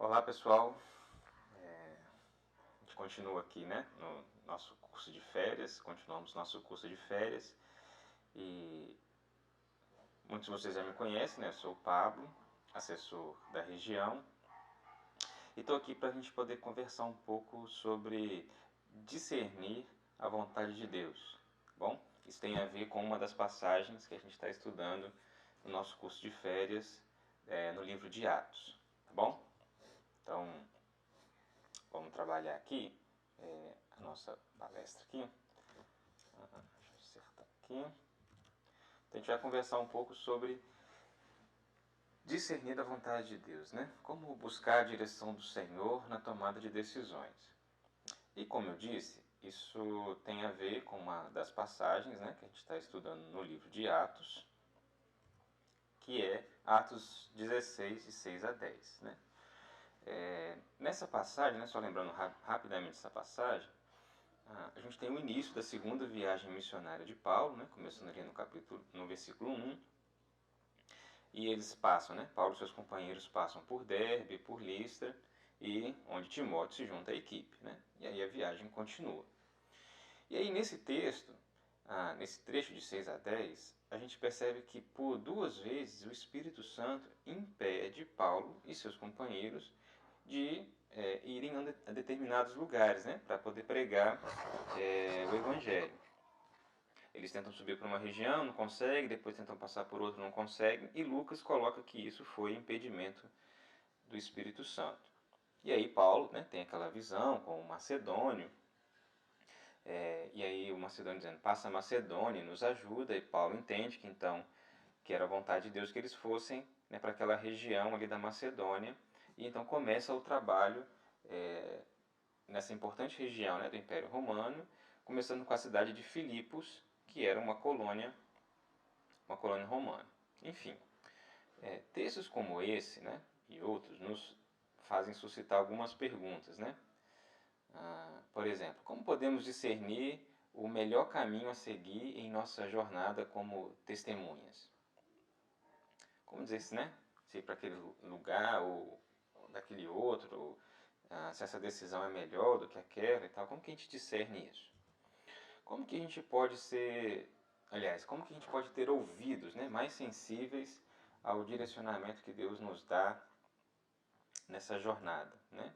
Olá pessoal, a gente continua aqui, né, no nosso curso de férias, continuamos nosso curso de férias e muitos de vocês já me conhecem, né, eu sou o Pablo, assessor da região e estou aqui para a gente poder conversar um pouco sobre discernir a vontade de Deus, tá bom? Isso tem a ver com uma das passagens que a gente está estudando no nosso curso de férias, no livro de Atos, tá bom? Então, vamos trabalhar aqui a nossa palestra aqui. Deixa eu acertar aqui. Então, a gente vai conversar um pouco sobre discernir a vontade de Deus, né? Como buscar a direção do Senhor na tomada de decisões. E como eu disse, isso tem a ver com uma das passagens, né, que a gente está estudando no livro de Atos, que é Atos 16, de 6 a 10. Né? Nessa passagem, né, só lembrando rapidamente essa passagem, a gente tem o início da segunda viagem missionária de Paulo, né, começando ali no versículo 1, e eles passam, né, Paulo e seus companheiros passam por Derbe, por Listra, e onde Timóteo se junta à equipe, né, e aí a viagem continua. E aí nesse texto, nesse trecho de 6 a 10, a gente percebe que por duas vezes o Espírito Santo impede Paulo e seus companheiros de irem a determinados lugares, né, para poder pregar o Evangelho. Eles tentam subir para uma região, não conseguem, depois tentam passar por outra, não conseguem, e Lucas coloca que isso foi impedimento do Espírito Santo. E aí Paulo, né, tem aquela visão com o Macedônio, e aí o Macedônio dizendo, passa a Macedônia, nos ajuda, e Paulo entende que então que era a vontade de Deus que eles fossem, né, para aquela região ali da Macedônia, e então começa o trabalho nessa importante região, né, do Império Romano, começando com a cidade de Filipos, que era uma colônia romana. Enfim, textos como esse, né, e outros nos fazem suscitar algumas perguntas, né? Por exemplo, como podemos discernir o melhor caminho a seguir em nossa jornada como testemunhas? Como dizer se, né, se ir para aquele lugar ou daquele outro, ou, se essa decisão é melhor do que aquela e tal, como que a gente discerne isso? Como que a gente pode ser, aliás, como que a gente pode ter ouvidos, né, mais sensíveis ao direcionamento que Deus nos dá nessa jornada, né?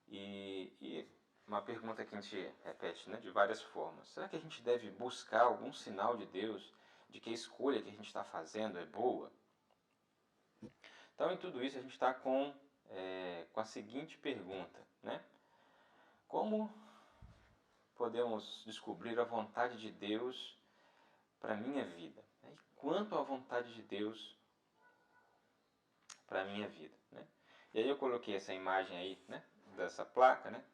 E uma pergunta que a gente repete, né, de várias formas. Será que a gente deve buscar algum sinal de Deus de que a escolha que a gente está fazendo é boa? Então, em tudo isso, a gente está com a seguinte pergunta, né? Como podemos descobrir a vontade de Deus para a minha vida? E quanto à vontade de Deus para a minha vida, né? E aí eu coloquei essa imagem aí, né, dessa placa, né,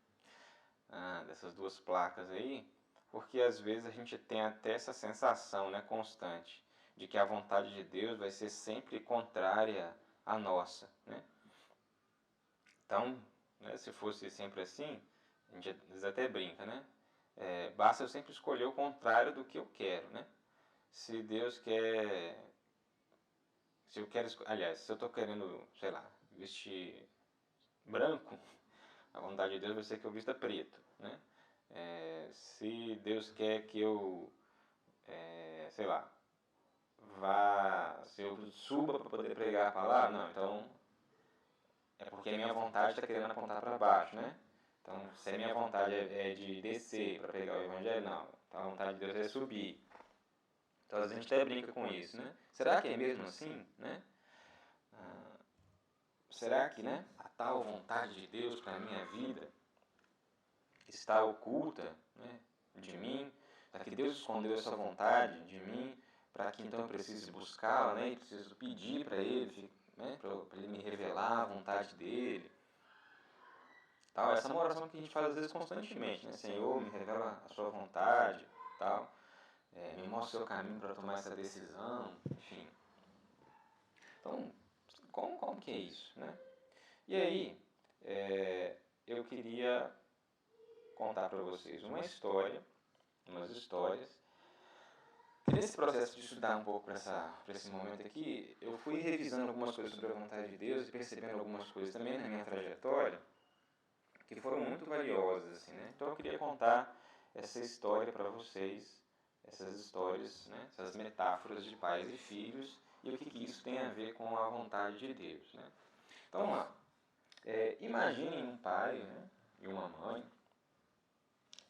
dessas duas placas aí, porque às vezes a gente tem até essa sensação, né, constante de que a vontade de Deus vai ser sempre contrária à nossa, né? Então, né, se fosse sempre assim, a gente às vezes até brinca, né? Basta eu sempre escolher o contrário do que eu quero, né? Se Deus quer, se eu quero, aliás, se eu estou querendo, sei lá, vestir branco, a vontade de Deus vai ser que eu vista preto, né? Se Deus quer que eu, sei lá, se eu suba para poder pregar a palavra, não, então é porque a minha vontade está querendo apontar para baixo, né? Então, se a minha vontade é de descer para pregar o evangelho, não. Então, a vontade de Deus é subir. Então, às vezes a gente até brinca com isso, né? Será que é mesmo assim, né? Será que, né, a tal vontade de Deus para a minha vida está oculta, né, de mim? Será que Deus escondeu essa vontade de mim para que então eu precise buscá-la, né, e preciso pedir para Ele, né, para Ele me revelar a vontade dEle? Tal, essa é uma oração que a gente faz às vezes constantemente, né? Senhor, me revela a sua vontade, tal, me mostra o seu caminho para tomar essa decisão, enfim. Então, como que é isso, né? E aí, eu queria contar para vocês umas histórias, Nesse processo de estudar um pouco para esse momento aqui, eu fui revisando algumas coisas sobre a vontade de Deus e percebendo algumas coisas também na minha trajetória que foram muito valiosas, assim, né? Então eu queria contar essa história para vocês, essas histórias, né? Essas metáforas de pais e filhos e o que isso tem a ver com a vontade de Deus, né? Então vamos lá. Imaginem um pai, né, e uma mãe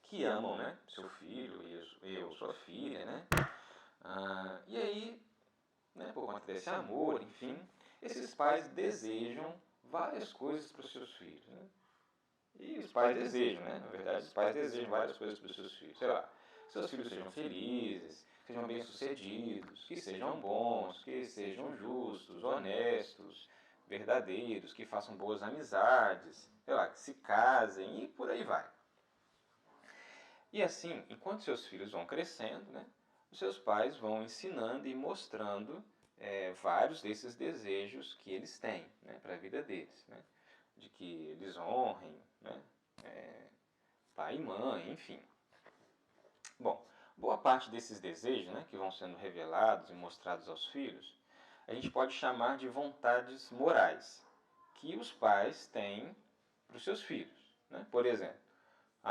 que amam, né, seu filho e sua filha, né? E aí, né, por conta desse amor, enfim, esses pais desejam várias coisas para os seus filhos, né? E os pais desejam, né? Na verdade, os pais desejam várias coisas para os seus filhos. Sei lá, que seus filhos sejam felizes, sejam bem-sucedidos, que sejam bons, que sejam justos, honestos, verdadeiros, que façam boas amizades, sei lá, que se casem e por aí vai. E assim, enquanto seus filhos vão crescendo, né, os seus pais vão ensinando e mostrando vários desses desejos que eles têm, né, para a vida deles, né, de que eles honrem, né, pai e mãe, enfim. Bom, boa parte desses desejos, né, que vão sendo revelados e mostrados aos filhos, a gente pode chamar de vontades morais que os pais têm para os seus filhos, né? Por exemplo,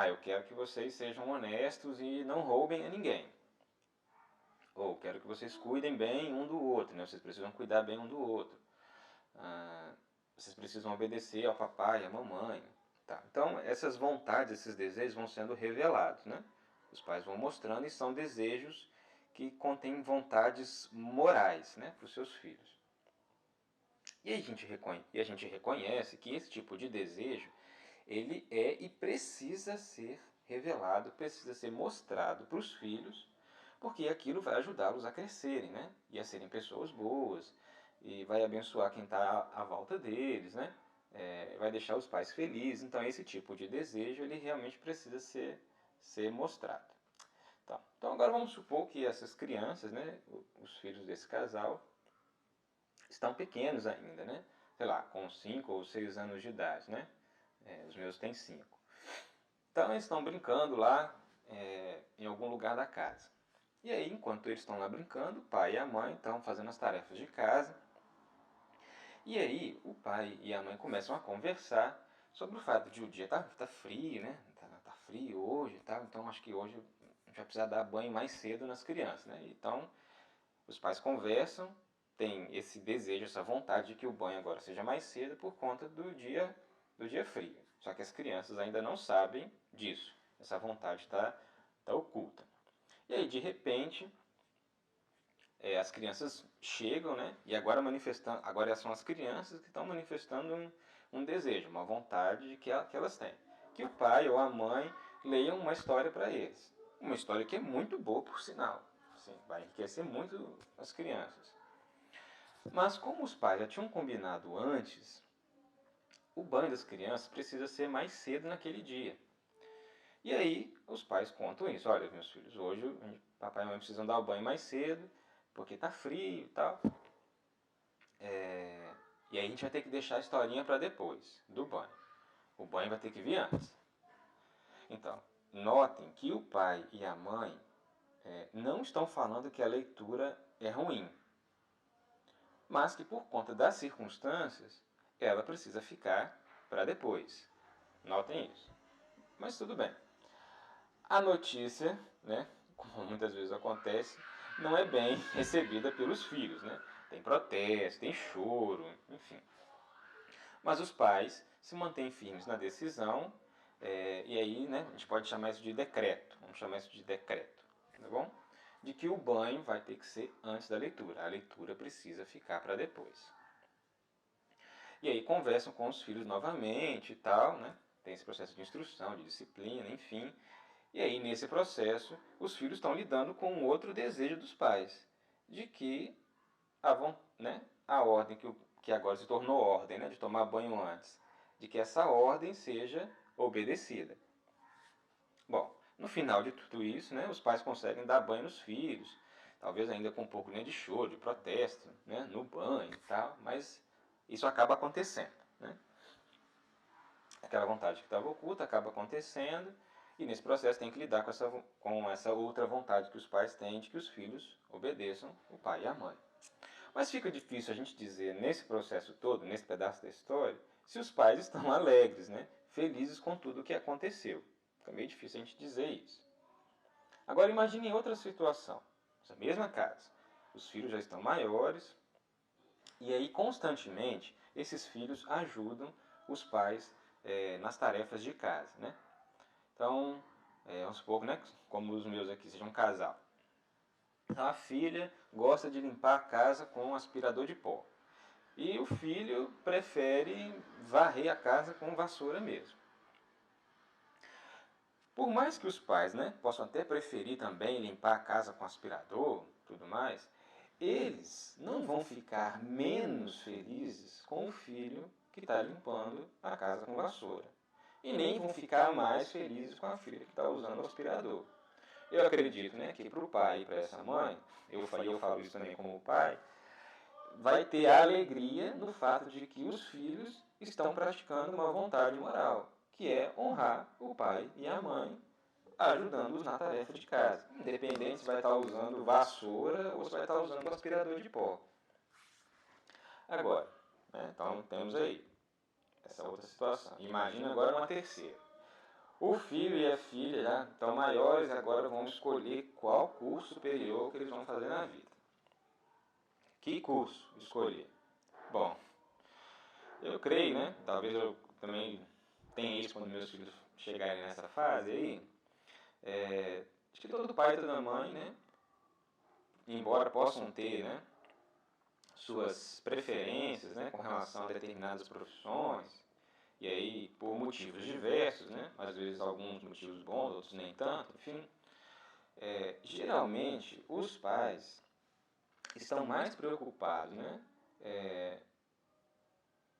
eu quero que vocês sejam honestos e não roubem a ninguém. Ou quero que vocês cuidem bem um do outro, né? Vocês precisam cuidar bem um do outro. Vocês precisam obedecer ao papai e à mamãe. Tá. Então, essas vontades, esses desejos vão sendo revelados, né? Os pais vão mostrando e são desejos que contêm vontades morais, né, para os seus filhos. E a gente reconhece que esse tipo de desejo, ele é e precisa ser revelado, precisa ser mostrado para os filhos, porque aquilo vai ajudá-los a crescerem, né? E a serem pessoas boas, e vai abençoar quem está à volta deles, né? Vai deixar os pais felizes. Então esse tipo de desejo, ele realmente precisa ser mostrado. Tá. Então agora vamos supor que essas crianças, né, os filhos desse casal, estão pequenos ainda, né? Sei lá, com 5 ou 6 anos de idade, né? Os meus têm 5. Então eles estão brincando lá em algum lugar da casa. E aí, enquanto eles estão lá brincando, o pai e a mãe estão fazendo as tarefas de casa. E aí, o pai e a mãe começam a conversar sobre o fato de o dia tá frio, né? Tá frio hoje e tal, então acho que hoje a gente vai precisar dar banho mais cedo nas crianças, né? Então, os pais conversam, têm esse desejo, essa vontade de que o banho agora seja mais cedo por conta do dia frio. Só que as crianças ainda não sabem disso. Essa vontade tá oculta. E aí, de repente, as crianças chegam, né? E agora são as crianças que estão manifestando um desejo, uma vontade que elas têm. Que o pai ou a mãe leiam uma história para eles. Uma história que é muito boa, por sinal. Sim, vai enriquecer muito as crianças. Mas como os pais já tinham combinado antes, o banho das crianças precisa ser mais cedo naquele dia. E aí os pais contam isso. Olha, meus filhos, hoje papai e mãe precisam dar o banho mais cedo, porque tá frio e tal. E aí a gente vai ter que deixar a historinha para depois do banho. O banho vai ter que vir antes. Então, notem que o pai e a mãe não estão falando que a leitura é ruim, mas que por conta das circunstâncias, ela precisa ficar para depois. Notem isso. Mas tudo bem. A notícia, né, como muitas vezes acontece, não é bem recebida pelos filhos, né? Tem protesto, tem choro, enfim. Mas os pais se mantêm firmes na decisão, e aí, né, a gente pode chamar isso de decreto. Vamos chamar isso de decreto, tá bom? De que o banho vai ter que ser antes da leitura. A leitura precisa ficar para depois. E aí conversam com os filhos novamente e tal, né? Tem esse processo de instrução, de disciplina, enfim. E aí, nesse processo, os filhos estão lidando com um outro desejo dos pais, de que a ordem que agora se tornou ordem, né, de tomar banho antes, de que essa ordem seja obedecida. Bom, no final de tudo isso, né, os pais conseguem dar banho nos filhos, talvez ainda com um pouco de choro, de protesto, né, no banho e tal, mas isso acaba acontecendo, né? Aquela vontade que estava oculta acaba acontecendo, E nesse processo tem que lidar com essa outra vontade que os pais têm de que os filhos obedeçam o pai e a mãe. Mas fica difícil a gente dizer nesse processo todo, nesse pedaço da história, se os pais estão alegres, né? Felizes com tudo o que aconteceu. Fica meio difícil a gente dizer isso. Agora imagine outra situação. Essa mesma casa. Os filhos já estão maiores e aí constantemente esses filhos ajudam os pais nas tarefas de casa, né? Então, vamos supor, né, como os meus aqui sejam um casal. A filha gosta de limpar a casa com um aspirador de pó. E o filho prefere varrer a casa com vassoura mesmo. Por mais que os pais, né, possam até preferir também limpar a casa com aspirador, tudo mais, eles não vão ficar menos felizes com o filho que está limpando a casa com vassoura. E nem vão ficar mais felizes com a filha que está usando o aspirador. Eu acredito, né, que para o pai e para essa mãe, eu falo isso também como pai, vai ter a alegria no fato de que os filhos estão praticando uma vontade moral, que é honrar o pai e a mãe, ajudando-os na tarefa de casa. Independente se vai estar usando vassoura ou se vai estar usando aspirador de pó. Agora, né, então temos aí essa outra situação. Imagina agora uma terceira. O filho e a filha já estão maiores e agora vão escolher qual curso superior que eles vão fazer na vida. Que curso escolher? Bom, eu creio, né? Talvez eu também tenha isso quando meus filhos chegarem nessa fase aí. Acho que todo pai e toda mãe, né? Embora possam ter, né, suas preferências, né, com relação a determinadas profissões, e aí por motivos diversos, né? Às vezes alguns motivos bons, outros nem tanto, enfim. Geralmente os pais estão mais preocupados, né?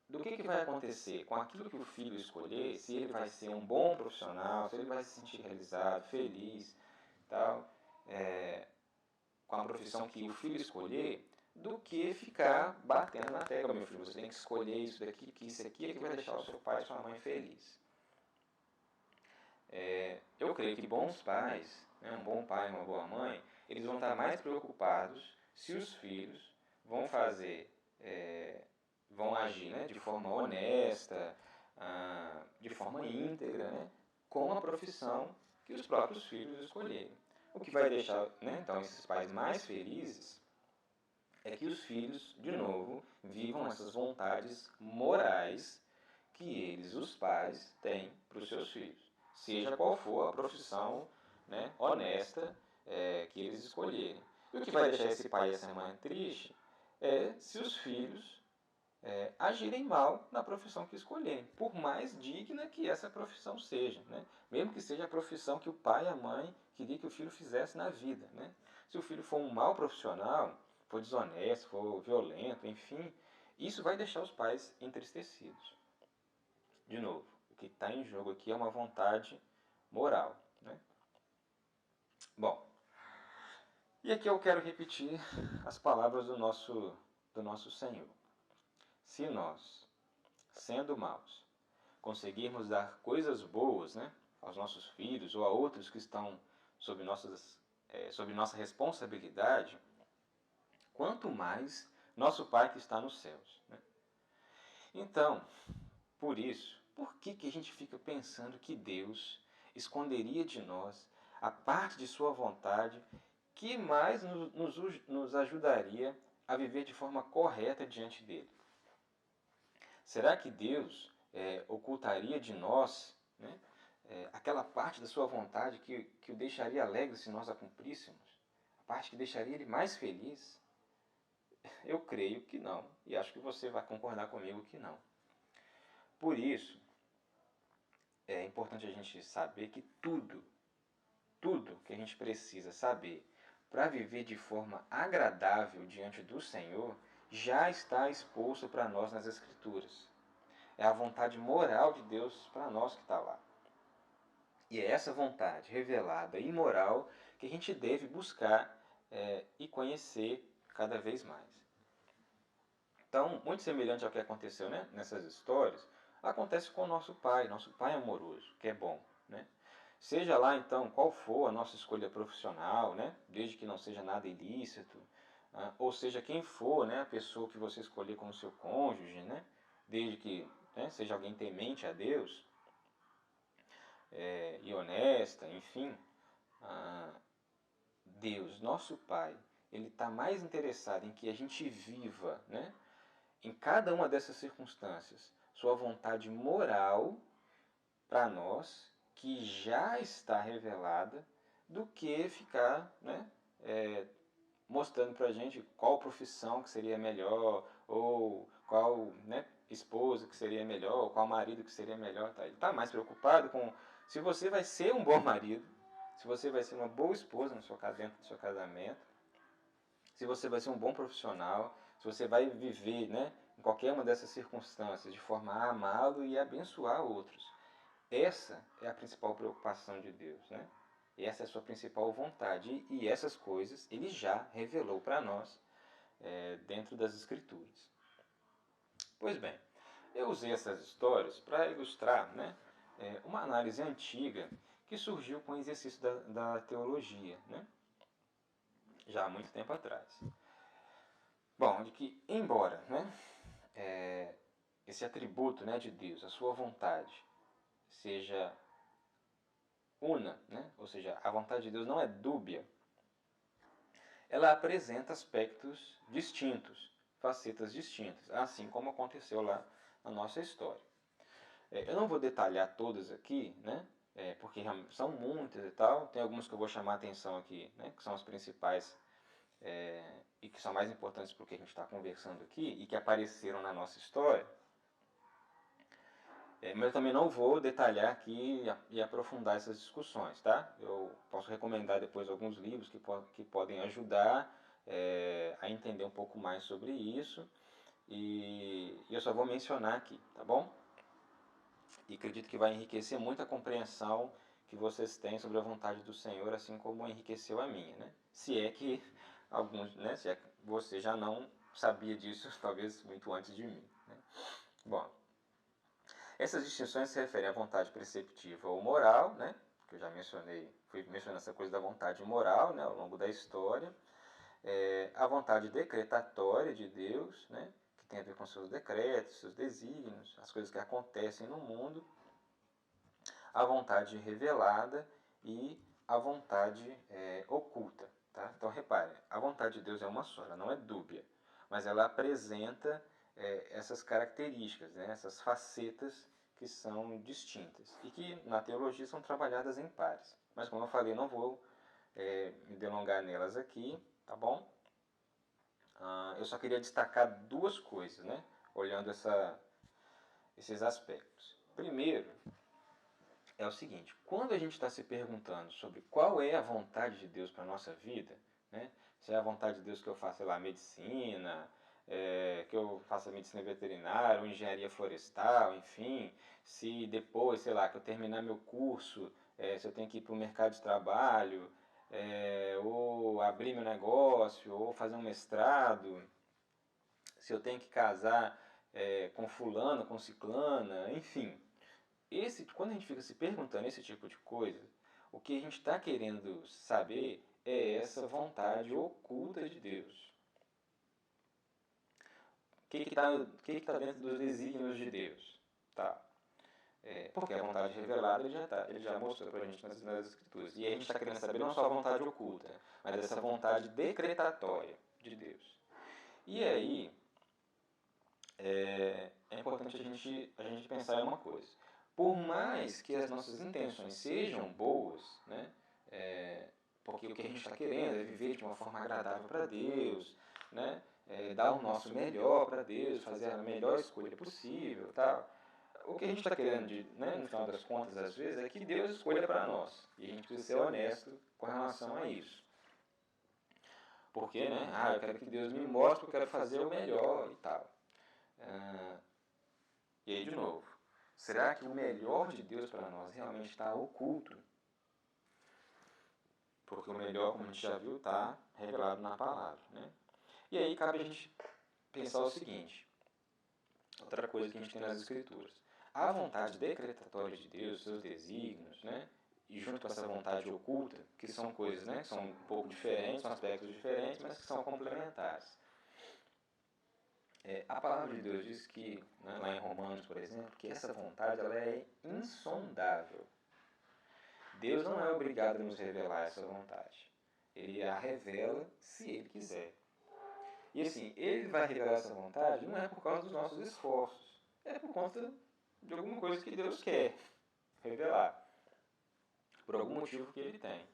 Do que vai acontecer com aquilo que o filho escolher, se ele vai ser um bom profissional, se ele vai se sentir realizado, feliz, tal, com a profissão que o filho escolher, do que ficar batendo na tecla, meu filho, você tem que escolher isso daqui, porque isso aqui é que vai deixar o seu pai e sua mãe feliz. Eu creio que bons pais, né, um bom pai e uma boa mãe, eles vão estar mais preocupados se os filhos vão vão agir, né, de forma honesta, de forma íntegra, né, com a profissão que os próprios filhos escolherem. O que vai deixar, né, então esses pais mais felizes é que os filhos, de novo, vivam essas vontades morais que eles, os pais, têm para os seus filhos. Seja qual for a profissão, né, honesta que eles escolherem. E o que vai deixar esse pai e essa mãe triste é se os filhos agirem mal na profissão que escolherem, por mais digna que essa profissão seja, né? Mesmo que seja a profissão que o pai e a mãe queria que o filho fizesse na vida, né? Se o filho for um mau profissional, for desonesto, for violento, enfim, isso vai deixar os pais entristecidos. De novo, o que está em jogo aqui é uma vontade moral, né? Bom, e aqui eu quero repetir as palavras do nosso Senhor. Se nós, sendo maus, conseguirmos dar coisas boas, né, aos nossos filhos ou a outros que estão sob nossa responsabilidade, quanto mais nosso Pai que está nos céus. Né? Então, por isso, por que a gente fica pensando que Deus esconderia de nós a parte de sua vontade que mais nos ajudaria a viver de forma correta diante dele? Será que Deus ocultaria de nós, né, aquela parte da sua vontade que o deixaria alegre se nós a cumpríssemos? A parte que deixaria ele mais feliz? Eu creio que não, e acho que você vai concordar comigo que não. Por isso, é importante a gente saber que tudo que a gente precisa saber para viver de forma agradável diante do Senhor já está exposto para nós nas Escrituras. É a vontade moral de Deus para nós que está lá. E é essa vontade revelada e moral que a gente deve buscar e conhecer cada vez mais. Então, muito semelhante ao que aconteceu, nessas histórias, acontece com o nosso pai amoroso, que é bom. Né? Seja lá, então, qual for a nossa escolha profissional, né? Desde que não seja nada ilícito, ou seja, quem for, né, a pessoa que você escolher como seu cônjuge, né? Desde que, né, seja alguém temente a Deus, e honesta, enfim, Deus, nosso Pai, Ele está mais interessado em que a gente viva, né, em cada uma dessas circunstâncias, sua vontade moral para nós, que já está revelada, do que ficar, né, mostrando para a gente qual profissão que seria melhor, ou qual, né, esposa que seria melhor, ou qual marido que seria melhor. Tá? Ele está mais preocupado com se você vai ser um bom marido, se você vai ser uma boa esposa dentro do seu casamento, se você vai ser um bom profissional, se você vai viver, né, em qualquer uma dessas circunstâncias de forma a amá-lo e abençoar outros. Essa é a principal preocupação de Deus, né? Essa é a sua principal vontade. E essas coisas Ele já revelou para nós dentro das Escrituras. Pois bem, eu usei essas histórias para ilustrar, né, uma análise antiga que surgiu com o exercício da teologia, né? Já há muito tempo atrás. Bom, de que, embora, né, esse atributo, né, de Deus, a sua vontade, seja una, né, ou seja, a vontade de Deus não é dúbia, ela apresenta aspectos distintos, facetas distintas, assim como aconteceu lá na nossa história. Eu não vou detalhar todas aqui, né, porque são muitas e tal, tem algumas que eu vou chamar a atenção aqui, né, que são as principais e que são mais importantes para o que a gente está conversando aqui e que apareceram na nossa história. Mas eu também não vou detalhar aqui e aprofundar essas discussões, tá? Eu posso recomendar depois alguns livros que podem ajudar a entender um pouco mais sobre isso. E eu só vou mencionar aqui, tá bom? E acredito que vai enriquecer muito a compreensão que vocês têm sobre a vontade do Senhor, assim como enriqueceu a minha, né? Se é que alguns, né? Se é que você já não sabia disso, talvez muito antes de mim, né? Bom, essas distinções se referem à vontade preceptiva ou moral, né? Que eu já mencionei, fui mencionando essa coisa da vontade moral, né? Ao longo da história. A vontade decretatória de Deus, né? Que tem a ver com seus decretos, seus desígnios, as coisas que acontecem no mundo. A vontade revelada e a vontade oculta. Tá? Então, repare, a vontade de Deus é uma só, ela não é dúbia, mas ela apresenta essas características, né? Essas facetas que são distintas e que na teologia são trabalhadas em pares. Mas, como eu falei, não vou me delongar nelas aqui, tá bom? Eu só queria destacar duas coisas, né? Olhando esses aspectos. Primeiro, é o seguinte, quando a gente está se perguntando sobre qual é a vontade de Deus para a nossa vida, né? Se é a vontade de Deus que eu faça, sei lá, medicina, que eu faça medicina veterinária ou engenharia florestal, enfim, se depois, sei lá, que eu terminar meu curso, se eu tenho que ir para o mercado de trabalho, ou abrir meu negócio, ou fazer um mestrado, se eu tenho que casar com fulano, com ciclana, enfim. Quando a gente fica se perguntando esse tipo de coisa, o que a gente está querendo saber é essa vontade oculta de Deus. O que está dentro dos desígnios de Deus? Tá. Porque a vontade revelada ele já mostrou para a gente nas Escrituras. E a gente está querendo saber não só a vontade oculta, mas essa vontade decretatória de Deus. E aí, é importante a gente pensar em uma coisa. Por mais que as nossas intenções sejam boas, né? Porque o que a gente está querendo é viver de uma forma agradável para Deus, né? Dar o nosso melhor para Deus, fazer a melhor escolha possível, tal. O que a gente está querendo, né, no final das contas, às vezes, é que Deus escolha para nós. E a gente precisa ser honesto com relação a isso. Porque, né? Eu quero que Deus me mostre, eu quero fazer o melhor e tal. E aí, de novo, será que o melhor de Deus para nós realmente está oculto? Porque o melhor, como a gente já viu, está revelado na palavra, né? E aí cabe a gente pensar o seguinte, outra coisa que a gente tem nas Escrituras. A vontade decretatória de Deus, seus desígnios, né? e junto com essa vontade oculta, que são coisas, né, que são um pouco diferentes, são aspectos diferentes, mas que são complementares. A palavra de Deus diz que, né, lá em Romanos, por exemplo, que essa vontade ela é insondável. Deus não é obrigado a nos revelar essa vontade. Ele a revela se Ele quiser. E assim, Ele vai revelar essa vontade não é por causa dos nossos esforços, é por conta de alguma coisa que Deus quer revelar, por algum motivo que Ele tem.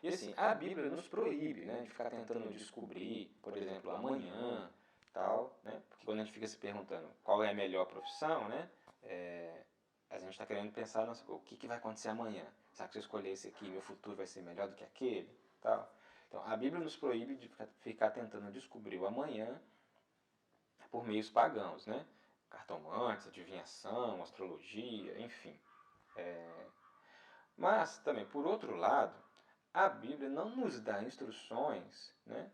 E assim, a Bíblia nos proíbe, né, de ficar tentando descobrir, por exemplo, amanhã, tal, né? Porque quando a gente fica se perguntando qual é a melhor profissão, né, a gente está querendo pensar, nossa, o que vai acontecer amanhã? Será que se eu escolher esse aqui, meu futuro vai ser melhor do que aquele? Tal. Então, a Bíblia nos proíbe de ficar tentando descobrir o amanhã por meios pagãos, né? Cartomantes, adivinhação, astrologia, enfim. Mas, também, por outro lado, a Bíblia não nos dá instruções, né,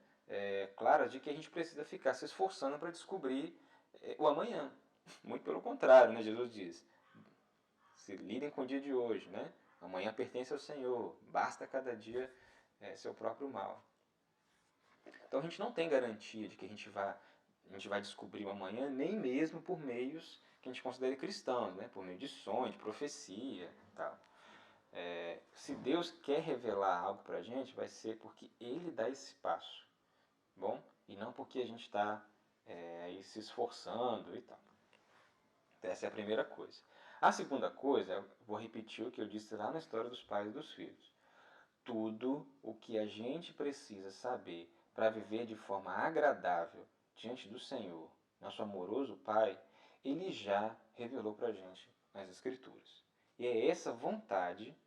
claras de que a gente precisa ficar se esforçando para descobrir o amanhã. Muito pelo contrário, né? Jesus diz, se lidem com o dia de hoje, né? Amanhã pertence ao Senhor, basta cada dia seu próprio mal. Então a gente não tem garantia de que a gente vai descobrir o amanhã, nem mesmo por meios que a gente considere cristãos, né? Por meio de sonho, de profecia, tal. Se Deus quer revelar algo para a gente, vai ser porque Ele dá esse passo, bom? E não porque a gente está aí se esforçando e tal. Então, essa é a primeira coisa. A segunda coisa, eu vou repetir o que eu disse lá na história dos pais e dos filhos. Tudo o que a gente precisa saber para viver de forma agradável diante do Senhor, nosso amoroso Pai, Ele já revelou para a gente nas Escrituras. E é essa vontade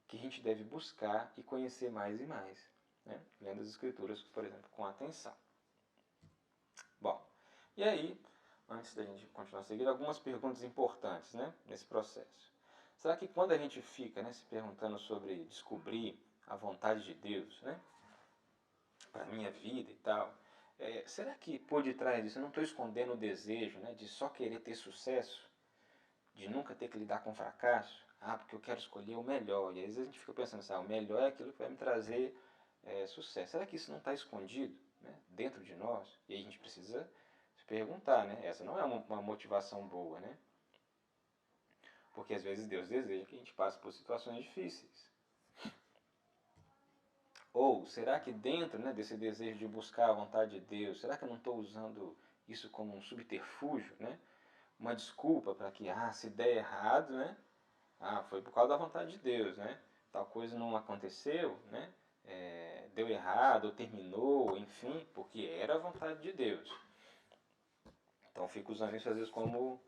que a gente deve buscar e conhecer mais e mais, né? Lendo as Escrituras, por exemplo, com atenção. Bom, e aí, antes da gente continuar a seguir, algumas perguntas importantes, né, nesse processo. Será que quando a gente fica, né, se perguntando sobre descobrir a vontade de Deus, né, para a minha vida e tal, será que por detrás disso eu não estou escondendo o desejo, né, de só querer ter sucesso, de nunca ter que lidar com fracasso? Ah, porque eu quero escolher o melhor. E às vezes a gente fica pensando assim, o melhor é aquilo que vai me trazer sucesso. Será que isso não está escondido, né, dentro de nós? E aí a gente precisa se perguntar, né? Essa não é uma motivação boa, né? Porque às vezes Deus deseja que a gente passe por situações difíceis. Ou será que dentro, né, desse desejo de buscar a vontade de Deus, será que eu não estou usando isso como um subterfúgio, né? Uma desculpa para que, se der errado, né? Foi por causa da vontade de Deus, né? Tal coisa não aconteceu, né? Deu errado, ou terminou, enfim, porque era a vontade de Deus. Então fico usando isso às vezes como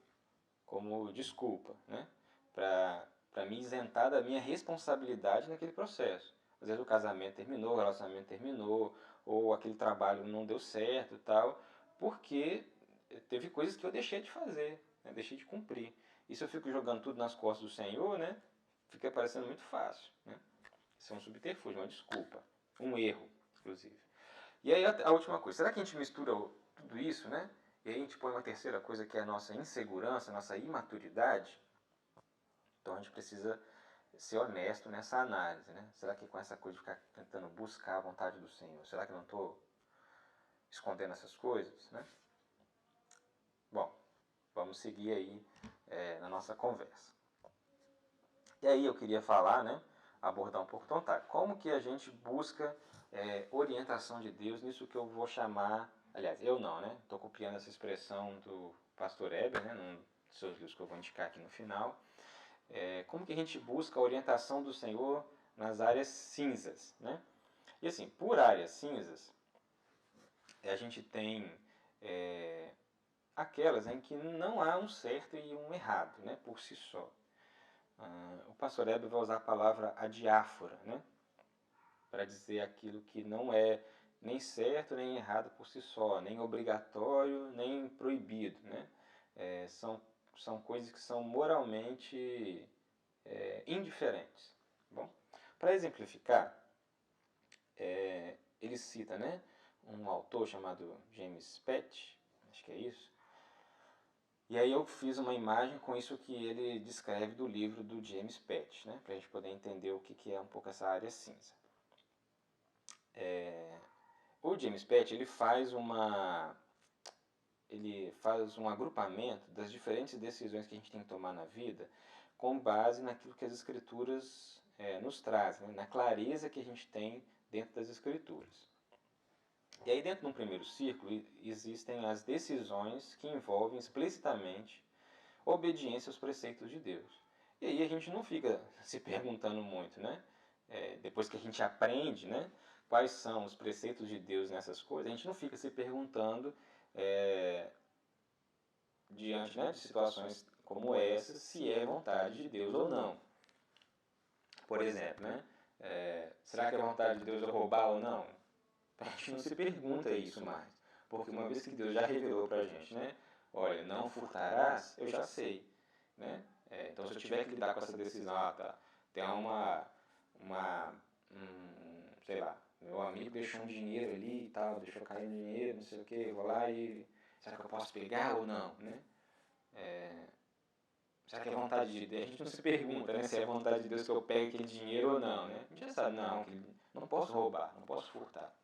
desculpa, né? Para me isentar da minha responsabilidade naquele processo. Às vezes o casamento terminou, o relacionamento terminou, ou aquele trabalho não deu certo e tal, porque teve coisas que eu deixei de fazer, né? Deixei de cumprir. E se eu fico jogando tudo nas costas do Senhor, né? Fica parecendo muito fácil, né? Isso é um subterfúgio, uma desculpa, um erro, inclusive. E aí a última coisa, será que a gente mistura tudo isso, né? E aí a gente põe uma terceira coisa que é a nossa insegurança, a nossa imaturidade? Então a gente precisa ser honesto nessa análise, né? Será que com essa coisa de ficar tentando buscar a vontade do Senhor, será que eu não estou escondendo essas coisas, né? Bom, vamos seguir aí na nossa conversa. E aí eu queria falar, né? Abordar um pouco, então tá, como que a gente busca orientação de Deus nisso que eu vou chamar, aliás, eu não, né? Estou copiando essa expressão do pastor Eber, né? Num dos seus livros que eu vou indicar aqui no final. Como que a gente busca a orientação do Senhor nas áreas cinzas, né? E assim, por áreas cinzas, a gente tem aquelas em que não há um certo e um errado, né? Por si só. O pastor Heber vai usar a palavra adiáfora, né? Para dizer aquilo que não é nem certo nem errado por si só, nem obrigatório nem proibido, né? São coisas que são moralmente indiferentes. Bom, para exemplificar, ele cita, né, um autor chamado James Patch, acho que é isso, E aí eu fiz uma imagem com isso que ele descreve do livro do James Patch, né? Para a gente poder entender o que é um pouco essa área cinza. O James Patch ele faz um agrupamento das diferentes decisões que a gente tem que tomar na vida com base naquilo que as escrituras nos trazem, né? Na clareza que a gente tem dentro das escrituras. E aí dentro de um primeiro círculo existem as decisões que envolvem explicitamente obediência aos preceitos de Deus. E aí a gente não fica se perguntando muito, né? Depois que a gente aprende, né, quais são os preceitos de Deus nessas coisas, a gente não fica se perguntando diante, né, de situações como essa, se é vontade de Deus ou não. Por exemplo, né, será que é vontade de Deus eu roubar ou não? A gente não se pergunta isso mais, porque uma vez que Deus já revelou para a gente, né, olha, não furtarás, eu já sei, né? Então se eu tiver que lidar com essa decisão, tem sei lá, meu amigo deixou um dinheiro ali e tal, deixou cair um dinheiro, não sei o que, eu vou lá e será que eu posso pegar ou não, né? Será que é vontade de Deus? A gente não se pergunta, né, se é vontade de Deus que eu pegue aquele dinheiro ou não, né? A gente já sabe, não, que não posso roubar, não posso furtar.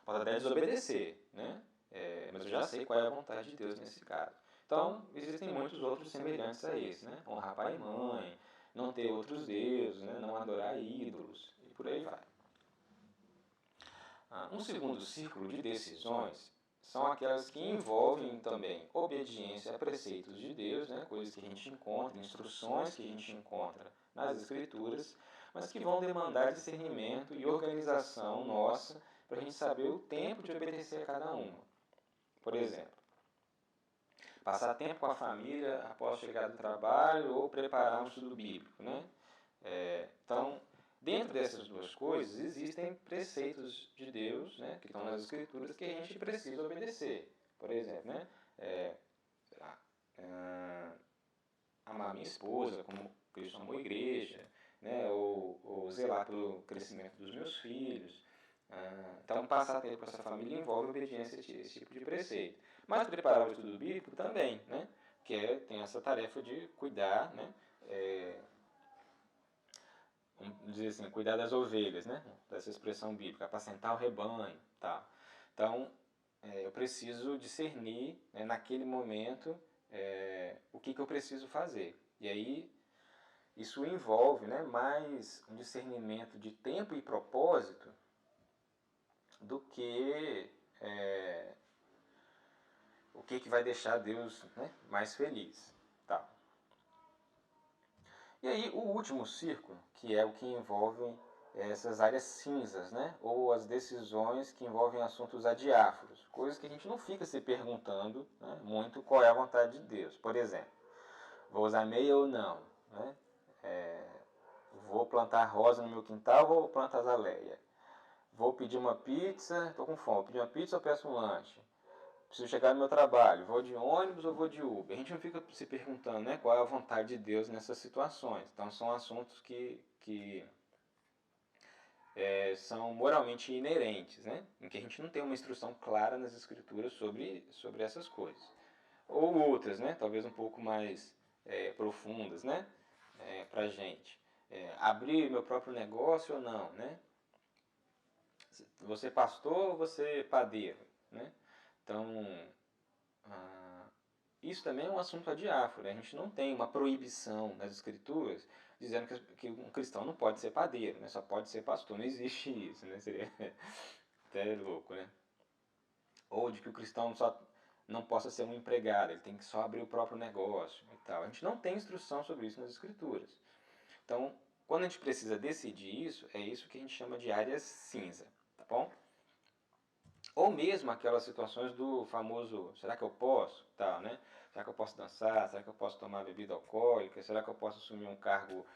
Posso até desobedecer, né? Mas eu já sei qual é a vontade de Deus nesse caso. Então, existem muitos outros semelhantes a esse, né? Honrar pai e mãe, não ter outros deuses, né? Não adorar ídolos, e por aí vai. Um segundo círculo de decisões são aquelas que envolvem também obediência a preceitos de Deus, né? Coisas que a gente encontra, instruções que a gente encontra nas Escrituras, mas que vão demandar discernimento e organização nossa para a gente saber o tempo de obedecer a cada uma. Por exemplo, passar tempo com a família após chegar do trabalho ou preparar um estudo bíblico, né? Então, dentro dessas duas coisas, existem preceitos de Deus, né, que estão nas Escrituras, que a gente precisa obedecer. Por exemplo, né, amar minha esposa como Cristo amou a igreja, né, ou zelar pelo crescimento dos meus filhos. Então, passar tempo com essa família envolve obediência a esse tipo de preceito. Mas preparar o estudo bíblico também, né, que tem essa tarefa de cuidar, né, vamos dizer assim, cuidar das ovelhas, né, dessa expressão bíblica, apacentar o rebanho, tá. Então, eu preciso discernir, né, naquele momento o que eu preciso fazer. E aí isso envolve, né, mais um discernimento de tempo e propósito do que o que vai deixar Deus, né, mais feliz. Tá. E aí o último círculo, que é o que envolve essas áreas cinzas, né, ou as decisões que envolvem assuntos adiáforos, coisas que a gente não fica se perguntando, né, muito qual é a vontade de Deus. Por exemplo, vou usar meia ou não, né? Vou plantar rosa no meu quintal ou vou plantar azaleia? Vou pedir uma pizza, estou com fome, vou pedir uma pizza ou peço um lanche? Preciso chegar no meu trabalho, vou de ônibus ou vou de Uber? A gente não fica se perguntando, né, qual é a vontade de Deus nessas situações. Então são assuntos que são moralmente inerentes, né, em que a gente não tem uma instrução clara nas escrituras sobre essas coisas. Ou outras, né, talvez um pouco mais profundas, né, para a gente. Abrir meu próprio negócio ou não, né? Você pastor ou você padeiro, né? Então, isso também é um assunto adiáforo, né? A gente não tem uma proibição nas escrituras dizendo que um cristão não pode ser padeiro, né? Só pode ser pastor. Não existe isso, né? Seria até louco, né? Ou de que o cristão só não possa ser um empregado, ele tem que só abrir o próprio negócio e tal. A gente não tem instrução sobre isso nas escrituras. Então, quando a gente precisa decidir isso, é isso que a gente chama de área cinza, tá bom? Ou mesmo aquelas situações do famoso, será que eu posso? Tal, né? Será que eu posso dançar? Será que eu posso tomar bebida alcoólica? Será que eu posso assumir um cargo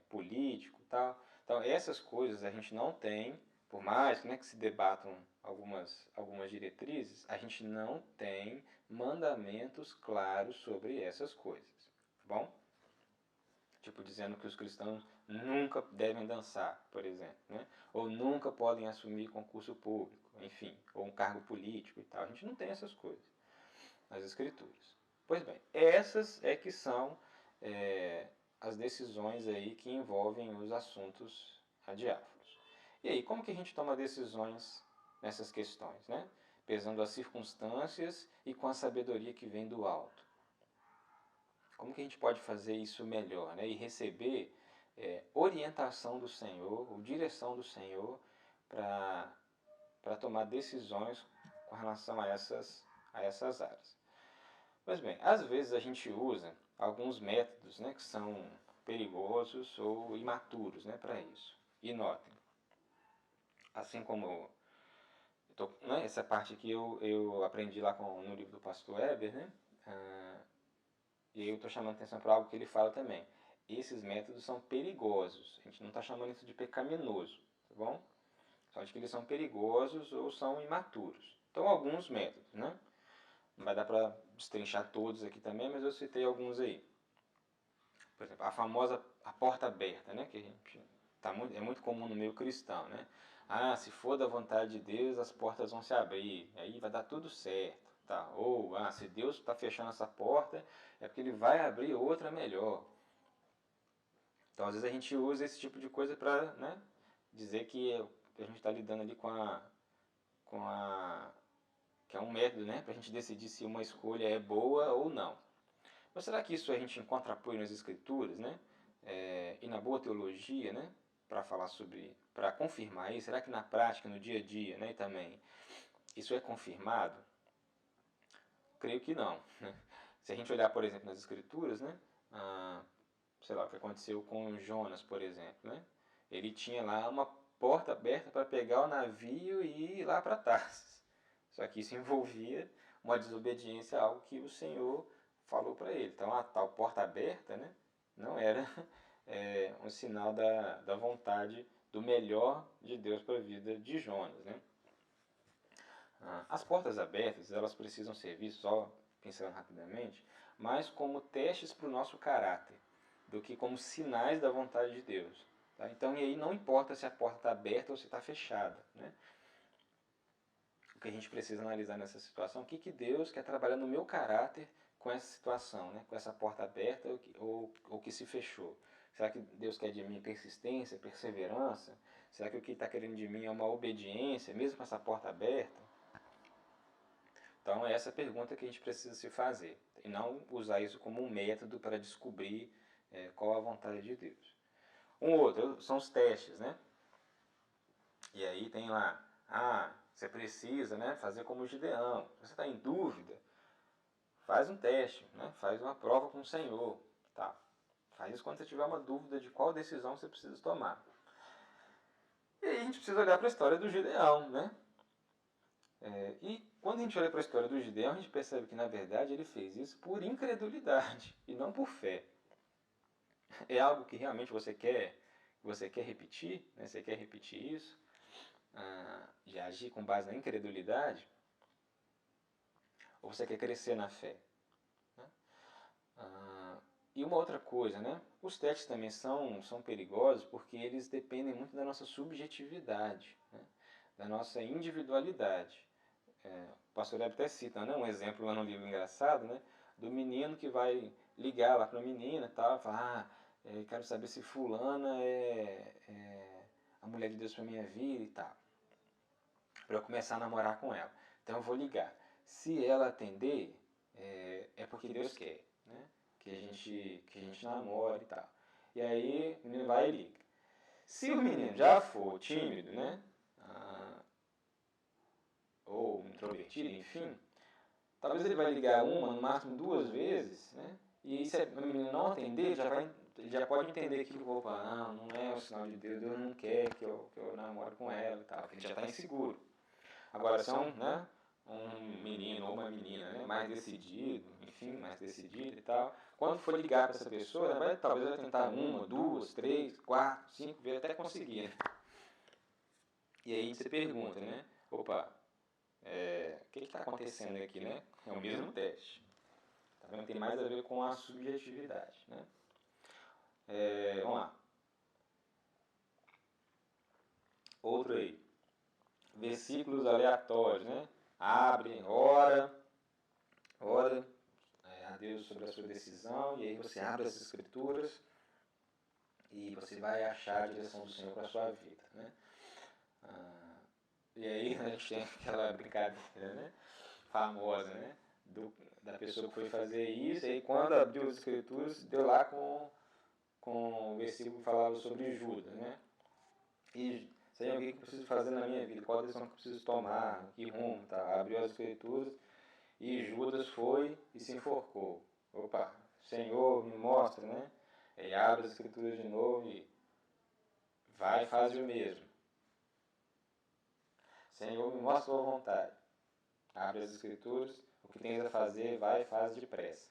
político? Tal? Então, essas coisas a gente não tem, por mais, né, que se debatam algumas diretrizes, a gente não tem mandamentos claros sobre essas coisas, tá bom? Tipo, dizendo que os cristãos nunca devem dançar, por exemplo, né? Ou nunca podem assumir concurso público, enfim, ou um cargo político e tal. A gente não tem essas coisas. nas Escrituras. Pois bem, essas é que são as decisões aí que envolvem os assuntos diáfanos. E aí, como que a gente toma decisões nessas questões, né? Pesando as circunstâncias e com a sabedoria que vem do alto. Como que a gente pode fazer isso melhor, né? E receber orientação do Senhor, ou direção do Senhor, para tomar decisões com relação a essas áreas. Pois bem, às vezes a gente usa alguns métodos, né, que são perigosos ou imaturos, né, para isso. E notem, assim como né, essa parte aqui eu aprendi lá no livro do pastor Eber, né, e aí eu estou chamando atenção para algo que ele fala também. Esses métodos são perigosos, a gente não está chamando isso de pecaminoso, tá bom? Só de que eles são perigosos ou são imaturos. Então, alguns métodos, né? Não vai dar para destrinchar todos aqui também, mas eu citei alguns aí. Por exemplo, a famosa a porta aberta, né? Que a gente é muito comum no meio cristão, né? Ah, se for da vontade de Deus, as portas vão se abrir, aí vai dar tudo certo, tá? Ou, se Deus está fechando essa porta, é porque Ele vai abrir outra melhor. Então, às vezes a gente usa esse tipo de coisa para, né, dizer que a gente está lidando ali que é um método, né, para a gente decidir se uma escolha é boa ou não. Mas será que isso a gente encontra apoio nas escrituras, né? E na boa teologia, né? Para falar sobre, para confirmar isso, será que na prática, no dia a dia, né? E também isso é confirmado? Creio que não. Né? Se a gente olhar, por exemplo, nas escrituras, né? Sei lá, o que aconteceu com Jonas, por exemplo, né? Ele tinha lá uma porta aberta para pegar o navio e ir lá para Tarsis. Só que isso envolvia uma desobediência a algo que o Senhor falou para ele. Então a tal porta aberta, né, não era um sinal da vontade do melhor de Deus para a vida de Jonas. Né? As portas abertas elas precisam ser vistas, só pensando rapidamente, mais como testes para o nosso caráter do que como sinais da vontade de Deus. Tá? Então, e aí não importa se a porta está aberta ou se está fechada. Né? O que a gente precisa analisar nessa situação, o que Deus quer trabalhar no meu caráter com essa situação, né? Com essa porta aberta ou que se fechou. Será que Deus quer de mim persistência, perseverança? Será que o que está querendo de mim é uma obediência, mesmo com essa porta aberta? Então, é essa pergunta que a gente precisa se fazer. E não usar isso como um método para descobrir qual a vontade de Deus. Um outro são os testes, né? E aí tem lá, você precisa, né, fazer como o Gideão. Se você está em dúvida, faz um teste, né, faz uma prova com o Senhor. Tá. Faz isso quando você tiver uma dúvida de qual decisão você precisa tomar. E aí a gente precisa olhar para a história do Gideão, né? E quando a gente olha para a história do Gideão, a gente percebe que, na verdade, ele fez isso por incredulidade e não por fé. É algo que realmente você quer repetir, né? Você quer repetir isso, de agir com base na incredulidade, ou você quer crescer na fé? Né? E uma outra coisa, né? Os testes também são perigosos porque eles dependem muito da nossa subjetividade, né? Da nossa individualidade. O pastor Hebe até cita, né, um exemplo lá no livro engraçado, né, do menino que vai ligar lá para a menina e tal, falar, quero saber se fulana é a mulher de Deus para minha vida e tal, para eu começar a namorar com ela. Então eu vou ligar. Se ela atender, é porque Deus quer, né, que a gente namore e tal. E aí o menino vai e liga. Se o menino já for tímido, né, ou introvertido, enfim, talvez ele vai ligar uma, no máximo duas vezes, né? E se a menina não atender, ele já pode entender que, opa, não é o sinal de Deus, Deus não quer que eu namore com ela e tal, porque ele já está inseguro. Agora, se é um menino ou uma menina, né, mais decidido, enfim, mais decidido e tal, quando for ligar para essa pessoa, talvez ela tentar uma, duas, três, quatro, cinco vezes até conseguir. Né? E aí você pergunta, né? Opa, o que está acontecendo aqui, né? É o mesmo teste. Tá vendo? Tem mais a ver com a subjetividade, né? Vamos lá. Outro aí. Versículos aleatórios, né? Abre, ora, ora a Deus sobre a sua decisão, e aí você abre as escrituras e você vai achar a direção do Senhor para a sua vida, né? E aí a gente tem aquela brincadeira, né? Famosa, né? Da pessoa que foi fazer isso, e aí quando abriu as escrituras, deu lá com o versículo que falava sobre Judas, né? E Senhor, o que eu preciso fazer na minha vida? Qual decisão que eu preciso tomar? Que rumo? Tá? Abriu as escrituras e Judas foi e se enforcou. Opa, Senhor, me mostra, né? Aí abre as escrituras de novo e vai e faz o mesmo. Senhor, me mostra a tua vontade. Abre as escrituras, o que tens a fazer, vai e faz depressa.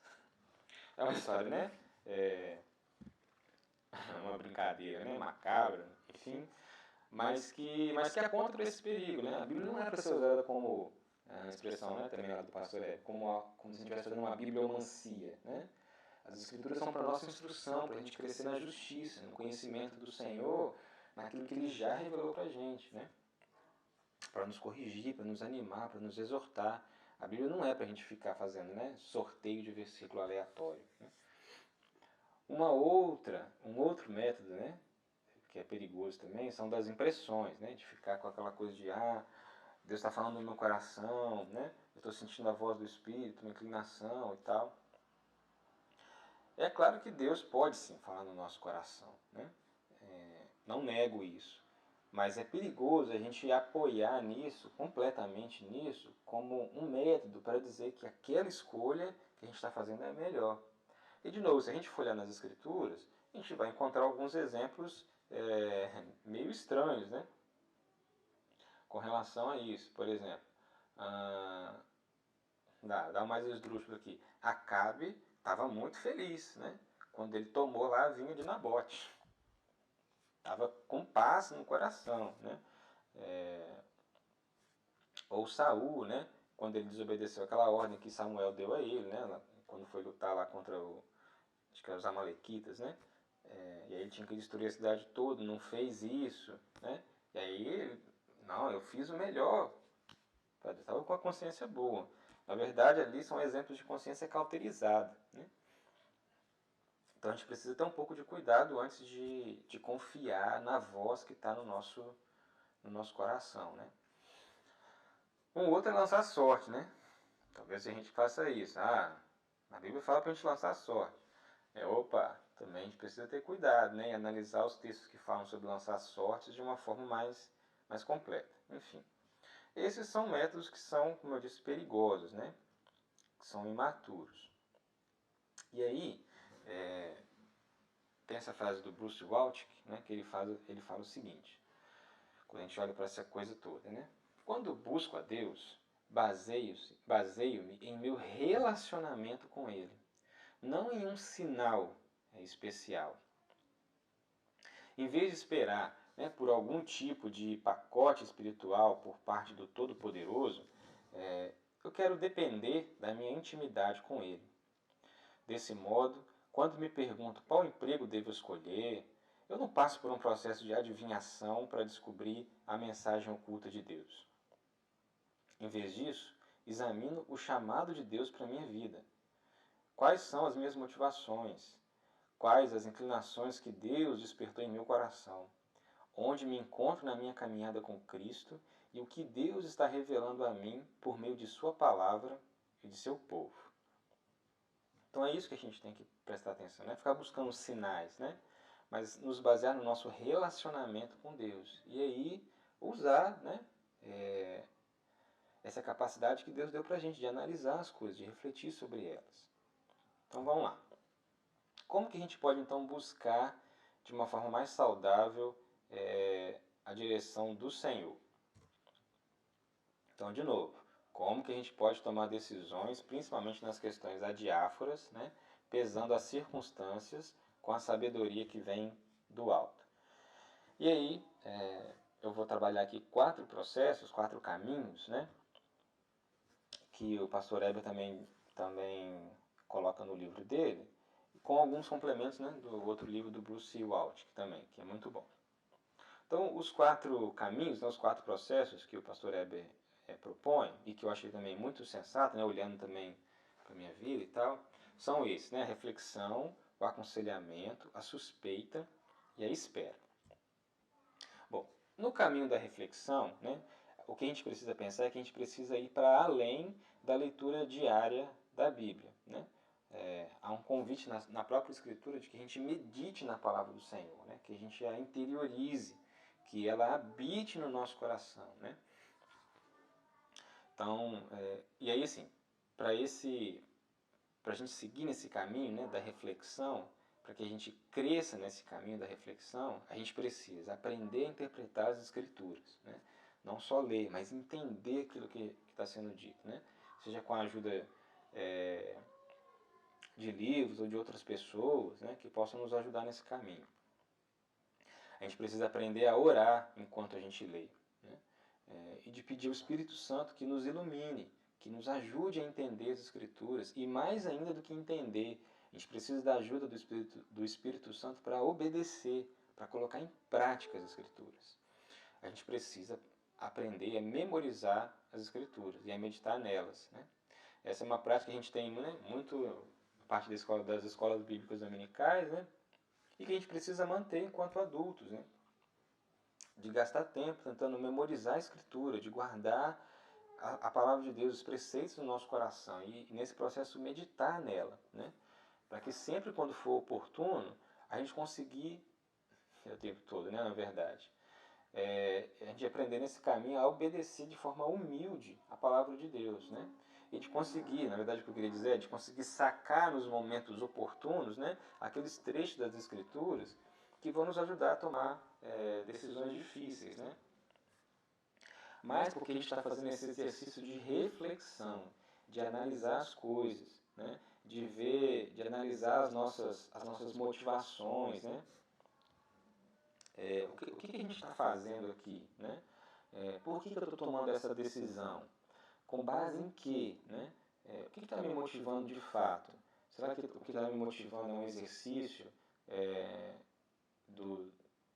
É uma história, né? É uma brincadeira, né? Macabra, enfim. Mas que aponta para esse perigo, né? A Bíblia não é para ser usada como a expressão, né, também lá do pastor como se a gente estivesse fazendo uma bibliomancia, né? As escrituras são para nossa instrução, para a gente crescer na justiça, no conhecimento do Senhor, naquilo que Ele já revelou para a gente, né? Para nos corrigir, para nos animar, para nos exortar. A Bíblia não é para a gente ficar fazendo, né, sorteio de versículo aleatório, né? Um outro método, né, que é perigoso também, são das impressões, né, de ficar com aquela coisa de Deus está falando no meu coração, né, eu estou sentindo a voz do Espírito, uma inclinação e tal. É claro que Deus pode sim falar no nosso coração, né? Não nego isso. Mas é perigoso a gente apoiar nisso, completamente nisso, como um método para dizer que aquela escolha que a gente está fazendo é melhor. E de novo, se a gente for olhar nas escrituras, a gente vai encontrar alguns exemplos meio estranhos, né? Com relação a isso. Por exemplo, dá mais esdrúxulo aqui. Acabe estava muito feliz, né? Quando ele tomou lá a vinha de Nabote. Estava com paz no coração, né? Ou Saul, né? Quando ele desobedeceu aquela ordem que Samuel deu a ele, né? Quando foi lutar lá contra acho que os amalequitas, né? E aí ele tinha que destruir a cidade toda, não fez isso, né? E aí ele, não, eu fiz o melhor. Estava com a consciência boa. Na verdade, ali são exemplos de consciência cauterizada, né? Então a gente precisa ter um pouco de cuidado antes de confiar na voz que está no nosso coração, né? Um outro é lançar sorte, né? Talvez a gente faça isso. A Bíblia fala para a gente lançar sorte. Opa, também a gente precisa ter cuidado, né? E analisar os textos que falam sobre lançar sortes de uma forma mais completa. Enfim, esses são métodos que são, como eu disse, perigosos, né? Que são imaturos. E aí, tem essa frase do Bruce Waltke, né? Que ele fala o seguinte, quando a gente olha para essa coisa toda, né? Quando busco a Deus, baseio-me em meu relacionamento com Ele, não em um sinal especial. Em vez de esperar, né, por algum tipo de pacote espiritual por parte do Todo-Poderoso, eu quero depender da minha intimidade com Ele. Desse modo, quando me pergunto qual emprego devo escolher, eu não passo por um processo de adivinhação para descobrir a mensagem oculta de Deus. Em vez disso, examino o chamado de Deus para a minha vida. Quais são as minhas motivações? Quais as inclinações que Deus despertou em meu coração? Onde me encontro na minha caminhada com Cristo e o que Deus está revelando a mim por meio de Sua palavra e de seu povo. Então é isso que a gente tem que prestar atenção, não é ficar buscando sinais, né? Mas nos basear no nosso relacionamento com Deus. E aí usar, né, essa capacidade que Deus deu para a gente de analisar as coisas, de refletir sobre elas. Então vamos lá. Como que a gente pode então buscar de uma forma mais saudável a direção do Senhor? Então, de novo, como que a gente pode tomar decisões, principalmente nas questões adiáforas, né, pesando as circunstâncias com a sabedoria que vem do alto. E aí, eu vou trabalhar aqui 4 processos, 4 caminhos, né, que o pastor Heber também coloca no livro dele, com alguns complementos, né, do outro livro do Bruce Waltke também, que é muito bom. Então, os 4 caminhos, né, os 4 processos que o pastor Heber propõe, e que eu achei também muito sensato, né, olhando também para minha vida e tal, são esses, né? A reflexão, o aconselhamento, a suspeita e a espera. Bom, no caminho da reflexão, né, o que a gente precisa pensar é que a gente precisa ir para além da leitura diária da Bíblia. Né? Há um convite na própria Escritura de que a gente medite na palavra do Senhor, né? Que a gente a interiorize, que ela habite no nosso coração. Né? Então, e aí assim, para a gente seguir nesse caminho, né, da reflexão, para que a gente cresça nesse caminho da reflexão, a gente precisa aprender a interpretar as Escrituras. Né? Não só ler, mas entender aquilo que está sendo dito. Né? Seja com a ajuda de livros ou de outras pessoas, né, que possam nos ajudar nesse caminho. A gente precisa aprender a orar enquanto a gente lê. Né? E de pedir ao Espírito Santo que nos ilumine, que nos ajude a entender as Escrituras. E mais ainda do que entender, a gente precisa da ajuda do Espírito Santo para obedecer, para colocar em prática as Escrituras. A gente precisa aprender a memorizar as Escrituras e a meditar nelas. Né? Essa é uma prática que a gente tem, né, muito parte das escolas bíblicas dominicais, né? E que a gente precisa manter enquanto adultos, né? De gastar tempo tentando memorizar a Escritura, de guardar a palavra de Deus, os preceitos no nosso coração e nesse processo meditar nela, né? Para que sempre quando for oportuno, a gente conseguir, o tempo todo, né, na verdade, a gente aprender nesse caminho a obedecer de forma humilde a palavra de Deus, né? E de conseguir, na verdade o que eu queria dizer é de conseguir sacar nos momentos oportunos, né, aqueles trechos das Escrituras que vão nos ajudar a tomar decisões difíceis, né? Mas porque a gente está fazendo esse exercício de reflexão, de analisar as coisas, né? De ver, de analisar as nossas motivações, né? O que a gente está fazendo aqui, né? Por que eu estou tomando essa decisão? Com base em quê? Né? O que está me motivando de fato? Será que o que está me motivando é um exercício do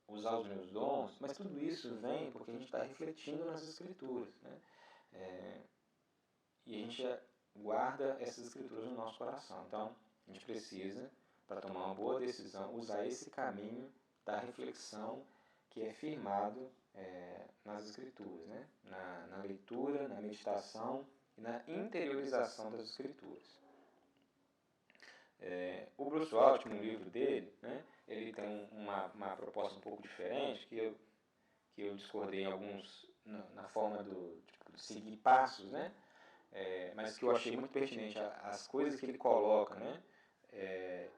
usar os meus dons? Mas tudo isso vem porque a gente está refletindo nas Escrituras. Né? E a gente guarda essas Escrituras no nosso coração. Então, a gente precisa, para tomar uma boa decisão, usar esse caminho da reflexão que é firmado nas Escrituras, né? Na leitura, na meditação e na interiorização das Escrituras. O Bruce Waltke, no livro dele, né, ele tem uma proposta um pouco diferente, que eu discordei em alguns, na forma de seguir passos, né? Mas que eu achei muito pertinente, as coisas que ele coloca, né,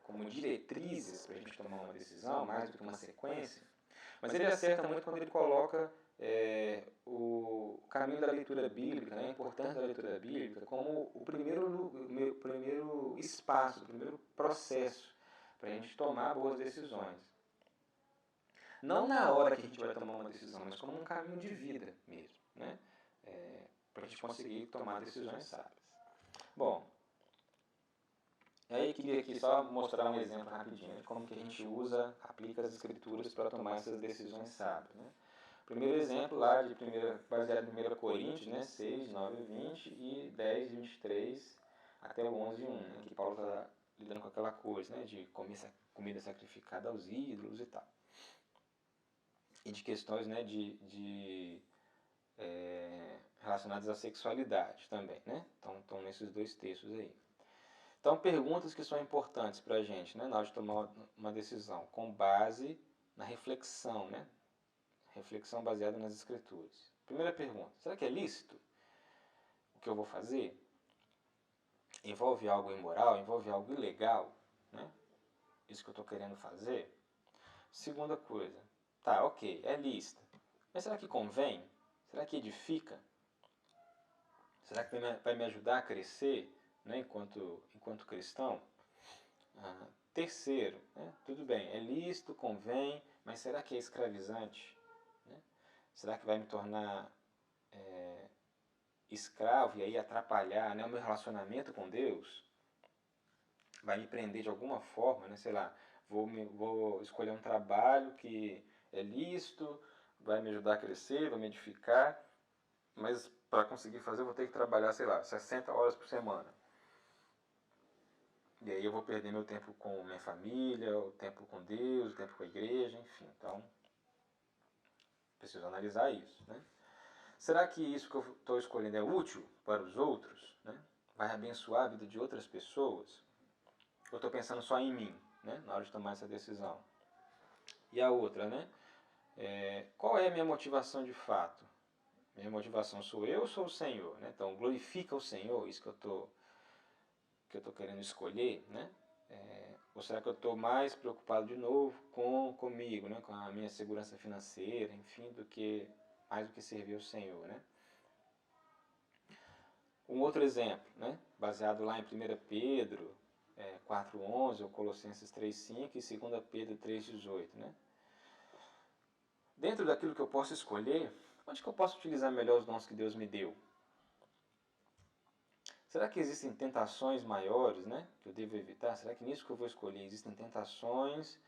como diretrizes para a gente tomar uma decisão, mais do que uma sequência. Mas ele acerta muito quando ele coloca o caminho da leitura bíblica, né, a importância da leitura bíblica, como o primeiro espaço, o primeiro processo para a gente tomar boas decisões. Não na hora que a gente vai tomar uma decisão, mas como um caminho de vida mesmo, né? Para a gente conseguir tomar decisões sábias. Bom, aí eu queria aqui só mostrar um exemplo rapidinho de como que a gente aplica as Escrituras para tomar essas decisões sábias. Né? Primeiro exemplo lá, baseado em 1 Coríntios, né, 6, 9 e 20 e 10, 23 até o 11 e 1, né, que Paulo está lidando com aquela coisa, né, de comer comida sacrificada aos ídolos e tal. E de questões, né, relacionadas à sexualidade também, né? Então estão nesses dois textos aí. Então, perguntas que são importantes para a gente, né, na hora de tomar uma decisão, com base na reflexão, né? Reflexão baseada nas Escrituras. Primeira pergunta, será que é lícito o que eu vou fazer? Envolve algo imoral? Envolve algo ilegal? Né? Isso que eu estou querendo fazer? Segunda coisa, tá, ok, é lícito. Mas será que convém? Será que edifica? Será que vai me ajudar a crescer, né, enquanto cristão? Terceiro, né, tudo bem, é lícito, convém, mas será que é escravizante? Né? Será que vai me tornar escravo e aí atrapalhar, né, o meu relacionamento com Deus? Vai me prender de alguma forma, né? Sei lá, vou escolher um trabalho que é lícito, vai me ajudar a crescer, vai me edificar, mas para conseguir fazer eu vou ter que trabalhar, sei lá, 60 horas por semana. E aí eu vou perder meu tempo com minha família, o tempo com Deus, o tempo com a igreja, enfim. Então, preciso analisar isso, né? Será que isso que eu estou escolhendo é útil para os outros, né? Vai abençoar a vida de outras pessoas? Ou estou pensando só em mim, né? Na hora de tomar essa decisão? E a outra, né? Qual é a minha motivação de fato? Minha motivação sou eu ou sou o Senhor? Né? Então, glorifica o Senhor, isso que eu estou querendo escolher, né? Ou será que eu estou mais preocupado de novo comigo, né? Com a minha segurança financeira, enfim, mais do que servir o Senhor, né? Um outro exemplo, né? Baseado lá em 1 Pedro 4:11, ou Colossenses 3:5 e 2 Pedro 3:18, né? Dentro daquilo que eu posso escolher, onde que eu posso utilizar melhor os dons que Deus me deu? Será que existem tentações maiores, né, que eu devo evitar? Será que nisso que eu vou escolher existem tentações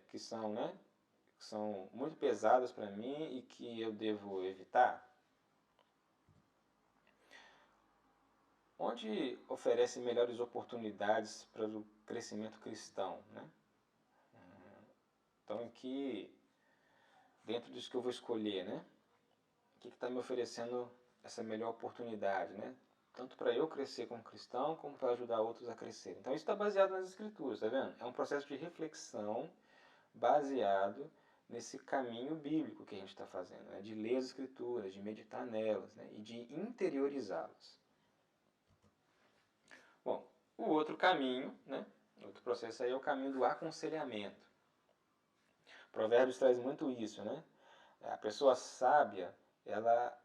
que são, né, que são muito pesadas para mim e que eu devo evitar? Onde oferece melhores oportunidades para o crescimento cristão, né? Então, dentro disso que eu vou escolher, né, o que está me oferecendo essa melhor oportunidade, né? Tanto para eu crescer como cristão, como para ajudar outros a crescer. Então isso está baseado nas escrituras, tá vendo? É um processo de reflexão baseado nesse caminho bíblico que a gente está fazendo, né? De ler as escrituras, de meditar nelas, né? E de interiorizá-las. Bom, o outro caminho, né? O outro processo aí é o caminho do aconselhamento. Provérbios traz muito isso, né? A pessoa sábia, ela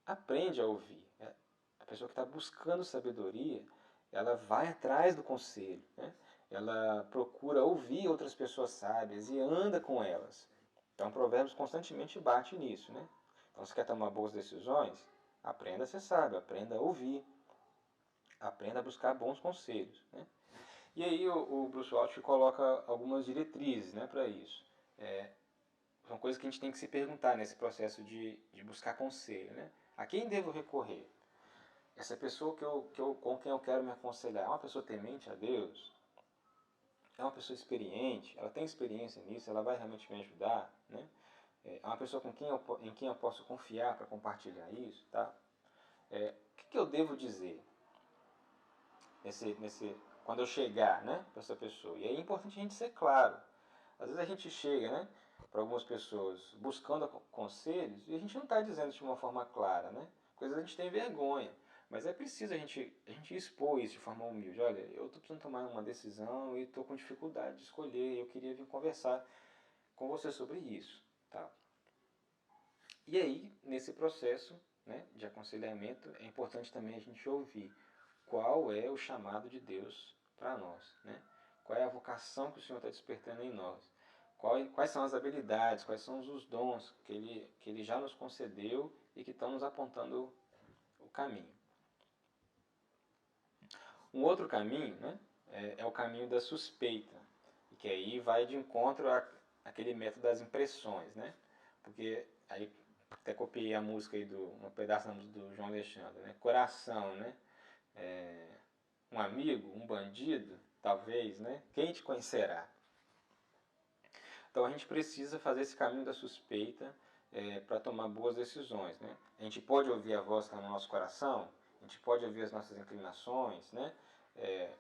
aprende a ouvir. A pessoa que está buscando sabedoria, ela vai atrás do conselho, né? Ela procura ouvir outras pessoas sábias e anda com elas. Então, Provérbios constantemente bate nisso, né? Então, se quer tomar boas decisões, aprenda a ser sábio, aprenda a ouvir, aprenda a buscar bons conselhos, né? E aí o Bruce Waltke coloca algumas diretrizes, né, para isso. São coisas que a gente tem que se perguntar nesse processo de buscar conselho, né? A quem devo recorrer? Essa pessoa com quem eu quero me aconselhar é uma pessoa temente a Deus? É uma pessoa experiente? Ela tem experiência nisso? Ela vai realmente me ajudar? Né? É uma pessoa em quem eu posso confiar para compartilhar isso? Tá? O que eu devo dizer quando eu chegar, né, para essa pessoa? E aí é importante a gente ser claro. Às vezes a gente chega, né, para algumas pessoas buscando conselhos e a gente não está dizendo de uma forma clara, né? Porque às vezes a gente tem vergonha. Mas é preciso a gente expor isso de forma humilde. Olha, eu estou precisando tomar uma decisão e estou com dificuldade de escolher. Eu queria vir conversar com você sobre isso. Tá? E aí, nesse processo, né, de aconselhamento, é importante também a gente ouvir qual é o chamado de Deus para nós. Né? Qual é a vocação que o Senhor está despertando em nós. Quais são as habilidades, quais são os dons que Ele já nos concedeu e que estão nos apontando o caminho. Um outro caminho, né, é o caminho da suspeita, que aí vai de encontro àquele método das impressões, né? Porque aí até copiei a música aí um pedaço da música do João Alexandre, né? Coração, né? Um amigo, um bandido, talvez, né? Quem te conhecerá? Então a gente precisa fazer esse caminho da suspeita para tomar boas decisões, né? A gente pode ouvir a voz que está no nosso coração, a gente pode ouvir as nossas inclinações, né?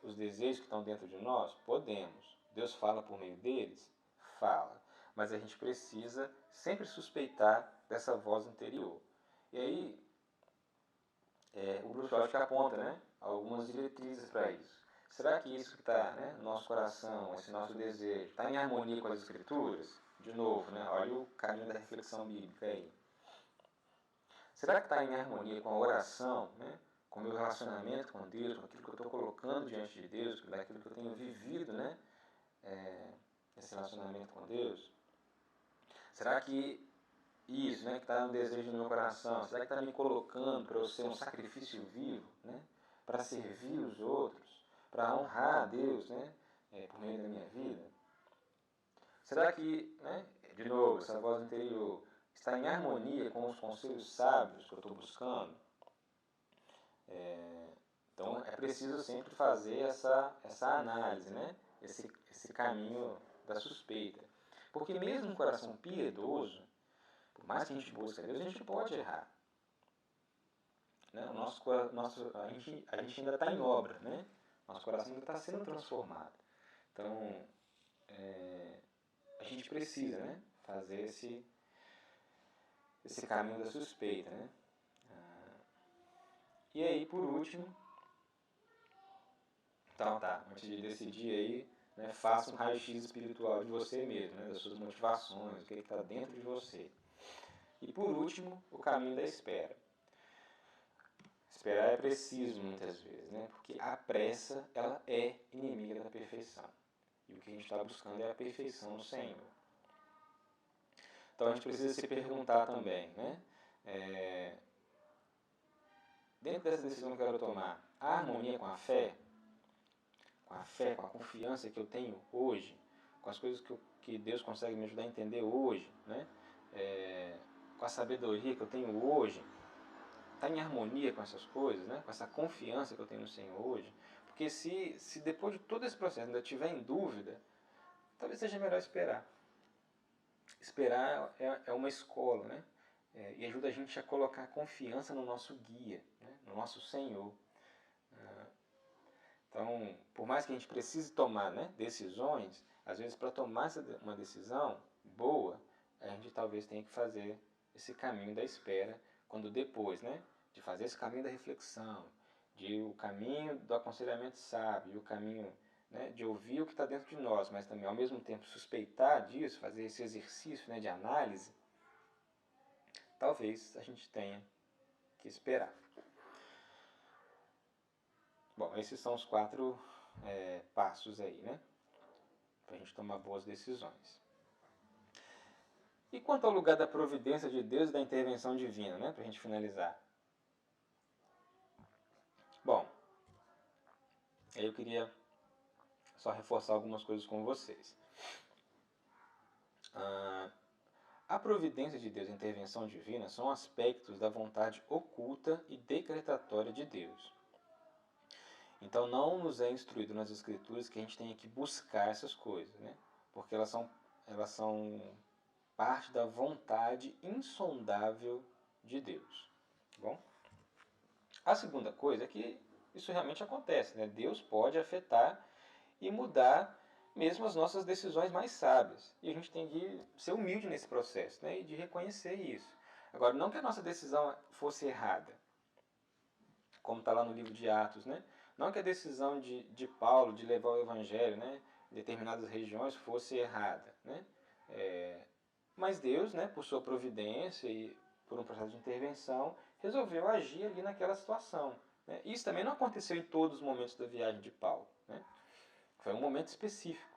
Os desejos que estão dentro de nós? Podemos. Deus fala por meio deles? Fala. Mas a gente precisa sempre suspeitar dessa voz interior. E aí, o Bruce Waltke aponta, né, algumas diretrizes para isso. Será que isso que está, né, no nosso coração, esse nosso desejo, está em harmonia com as Escrituras? De novo, né, olha o caminho da reflexão bíblica aí. Será que está em harmonia com a oração, né? Com o meu relacionamento com Deus, com aquilo que eu estou colocando diante de Deus, daquilo que eu tenho vivido, né? Esse relacionamento com Deus? Será que isso, né, que está no desejo do meu coração, será que está me colocando para eu ser um sacrifício vivo, né? Para servir os outros, para honrar a Deus, né? Por meio da minha vida? Será que, né, de novo, essa voz interior está em harmonia com os conselhos sábios que eu estou buscando? Então é preciso sempre fazer essa análise, né? Esse caminho da suspeita. Porque mesmo um coração piedoso, por mais que a gente busque a Deus, a gente pode errar. Né? A gente ainda está em obra, né? Nosso coração ainda está sendo transformado. Então, a gente precisa, né, fazer esse caminho da suspeita, né? E aí, por último, então antes de decidir aí, né, faça um raio-x espiritual de você mesmo, né, das suas motivações, o que está dentro de você. E por último, o caminho da espera. Esperar é preciso muitas vezes, né? Porque a pressa, ela é inimiga da perfeição. E o que a gente está buscando é a perfeição no Senhor. Então a gente precisa se perguntar também, né? Dentro dessa decisão que eu quero tomar, a harmonia com a fé, com a confiança que eu tenho hoje, com as coisas que Deus consegue me ajudar a entender hoje, né? Com a sabedoria que eu tenho hoje, está em harmonia com essas coisas, né? Com essa confiança que eu tenho no Senhor hoje. Porque se depois de todo esse processo ainda estiver em dúvida, talvez seja melhor esperar. Esperar é uma escola, né? E ajuda a gente a colocar confiança no nosso guia, né? No nosso Senhor. Então, por mais que a gente precise tomar, né, decisões, às vezes para tomar uma decisão boa, a gente talvez tenha que fazer esse caminho da espera, quando depois, né, de fazer esse caminho da reflexão, de o caminho do aconselhamento sábio, o caminho, né, de ouvir o que está dentro de nós, mas também ao mesmo tempo suspeitar disso, fazer esse exercício, né, de análise, talvez a gente tenha que esperar. Bom, esses são os 4 passos aí, né? Para a gente tomar boas decisões. E quanto ao lugar da providência de Deus e da intervenção divina, né? Para a gente finalizar. Bom, aí eu queria só reforçar algumas coisas com vocês. A providência de Deus e a intervenção divina são aspectos da vontade oculta e decretatória de Deus. Então não nos é instruído nas Escrituras que a gente tenha que buscar essas coisas, né? Porque elas são parte da vontade insondável de Deus. Tá bom? A segunda coisa é que isso realmente acontece, né? Deus pode afetar e mudar mesmo as nossas decisões mais sábias. E a gente tem que ser humilde nesse processo, né? E de reconhecer isso. Agora, não que a nossa decisão fosse errada, como está lá no livro de Atos, né? Não que a decisão de Paulo de levar o evangelho, né, em determinadas regiões fosse errada, né? Mas Deus, né, por sua providência e por um processo de intervenção, resolveu agir ali naquela situação. Né? Isso também não aconteceu em todos os momentos da viagem de Paulo. Né? Foi um momento específico.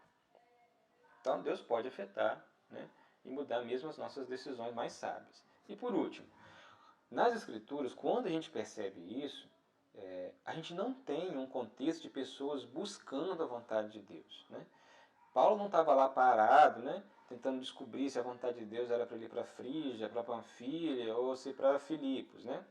Então Deus pode afetar, né, e mudar mesmo as nossas decisões mais sábias. E por último, nas Escrituras, quando a gente percebe isso, a gente não tem um contexto de pessoas buscando a vontade de Deus. Né? Paulo não estava lá parado, né, tentando descobrir se a vontade de Deus era para ele ir para Frígia, para Panfilha ou se para Filipos. Né?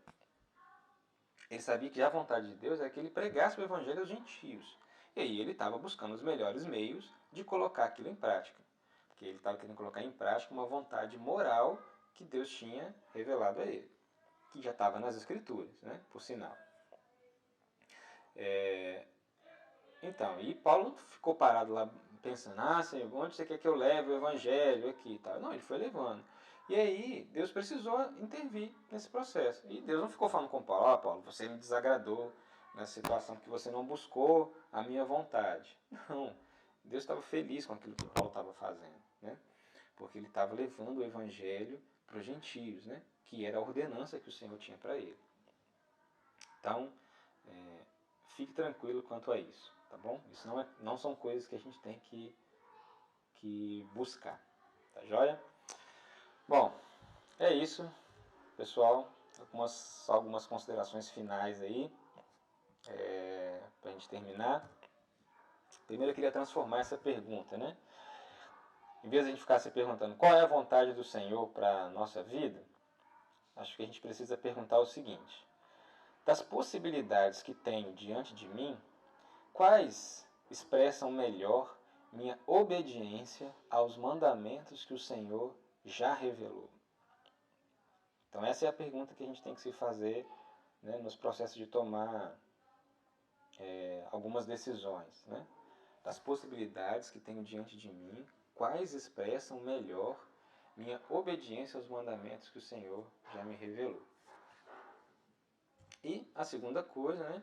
Ele sabia que a vontade de Deus é que ele pregasse o evangelho aos gentios. E aí ele estava buscando os melhores meios de colocar aquilo em prática. Porque ele estava querendo colocar em prática uma vontade moral que Deus tinha revelado a ele. Que já estava nas Escrituras, né, por sinal. Então, e Paulo não ficou parado lá pensando, Senhor, onde você quer que eu leve o evangelho aqui e tal. Não, ele foi levando. E aí, Deus precisou intervir nesse processo. E Deus não ficou falando com Paulo, Paulo, você me desagradou nessa situação porque você não buscou a minha vontade. Não, Deus estava feliz com aquilo que Paulo estava fazendo, né? Porque ele estava levando o evangelho para os gentios, né? Que era a ordenança que o Senhor tinha para ele. Então, fique tranquilo quanto a isso, tá bom? Isso não são coisas que a gente tem que buscar, tá joia? Bom, é isso, pessoal. Algumas considerações finais aí, pra gente terminar. Primeiro eu queria transformar essa pergunta, né? Em vez de a gente ficar se perguntando qual é a vontade do Senhor para a nossa vida, acho que a gente precisa perguntar o seguinte: Das possibilidades que tenho diante de mim, quais expressam melhor minha obediência aos mandamentos que o Senhor já revelou? Então essa é a pergunta que a gente tem que se fazer, né, nos processos de tomar algumas decisões. Né? Das possibilidades que tenho diante de mim, quais expressam melhor minha obediência aos mandamentos que o Senhor já me revelou? E a segunda coisa, né,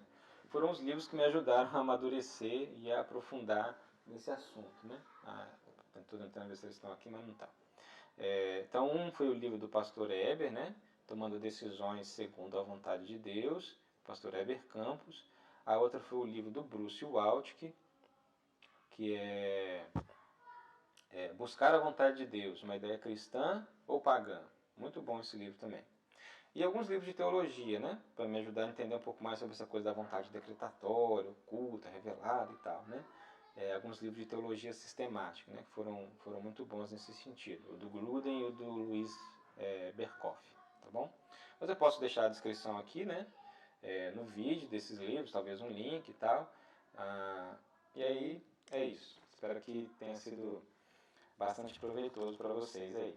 foram os livros que me ajudaram a amadurecer e a aprofundar nesse assunto. Né? Estou tentando ver se eles estão aqui, mas não estão. Então, um foi o livro do pastor Heber, né, Tomando Decisões Segundo a Vontade de Deus, pastor Heber Campos. A outra foi o livro do Bruce Waltke, que é Buscar a Vontade de Deus, uma ideia cristã ou pagã. Muito bom esse livro também. E alguns livros de teologia, né? Para me ajudar a entender um pouco mais sobre essa coisa da vontade decretatória, oculta, revelada e tal, né? Alguns livros de teologia sistemática, né? Que foram muito bons nesse sentido. O do Gruden e o do Luiz Berkoff, tá bom? Mas eu posso deixar a descrição aqui, né? No vídeo desses livros, talvez um link e tal. E aí, é isso. Espero que tenha sido bastante proveitoso para vocês aí.